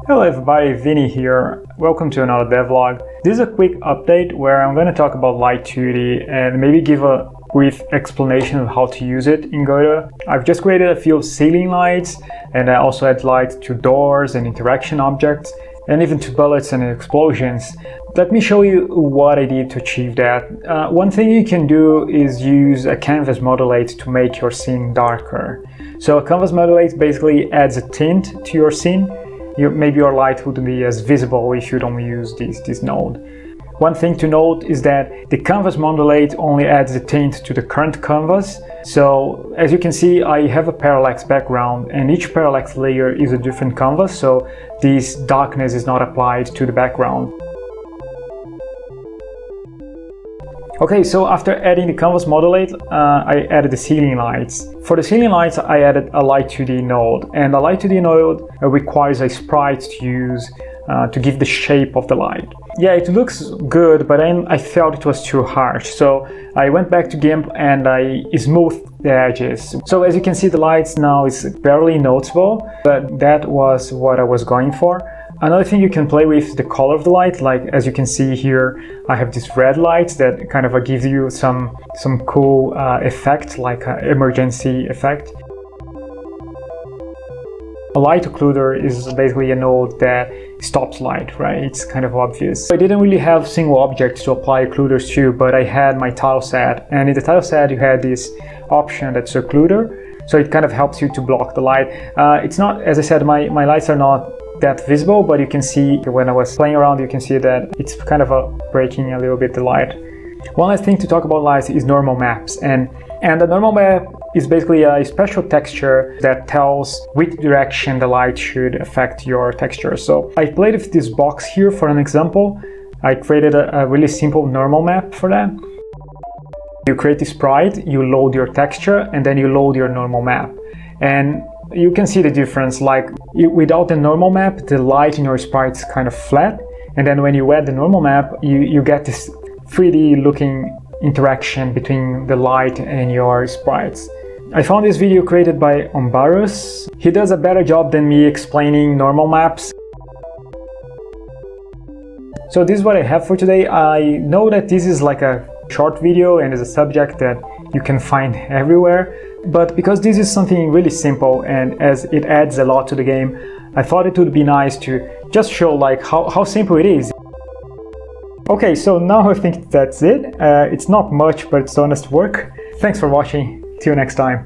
Hello everybody, Vinny here. Welcome to another devlog. This is a quick update where I'm going to talk about Light 2D and maybe give a brief explanation of how to use it in Godot. I've just created a few ceiling lights, and I also add light to doors and interaction objects, and even to bullets and explosions. Let me show you what I did to achieve that. One thing you can do is use a canvas modulate to make your scene darker. So a canvas modulate basically adds a tint to your scene. Maybe your light wouldn't be as visible if you don't use this node. One thing to note is that the canvas modulate only adds the tint to the current canvas. So as you can see, I have a parallax background, and each parallax layer is a different canvas, so this darkness is not applied to the background. Okay, so after adding the canvas modulate, I added the ceiling lights. For the ceiling lights, I added a Light 2D node, and a Light 2D node requires a sprite to use to give the shape of the light. Yeah, it looks good, but then I felt it was too harsh, so I went back to GIMP and I smoothed the edges. So as you can see, the lights now is barely noticeable, but that was what I was going for. Another thing you can play with is the color of the light. Like as you can see here, I have these red lights that kind of give you some cool effect, like an emergency effect. A light occluder is basically a node that stops light, right? It's kind of obvious. I didn't really have single objects to apply occluders to, but I had my tile set, and in the tile set you had this option that's occluder, so it kind of helps you to block the light. It's not, as I said, my lights are not that visible, but you can see when I was playing around, you can see that it's kind of breaking a little bit the light. One last thing to talk about lights is normal maps, and the normal map is basically a special texture that tells which direction the light should affect your texture. So I played with this box here for an example. I created a really simple normal map for that. You create this sprite, you load your texture, and then you load your normal map. And you can see the difference, like without the normal map, the light in your sprite is kind of flat, and then when you add the normal map, you get this 3D looking interaction between the light and your sprites. I found this video created by Ombarus. He does a better job than me explaining normal maps. So this is what I have for today. I know that this is like a short video and is a subject that you can find everywhere, but because this is something really simple and as it adds a lot to the game, I thought it would be nice to just show like how simple it is. Okay, so now I think that's it. It's not much, but it's honest work. Thanks for watching. Till next time.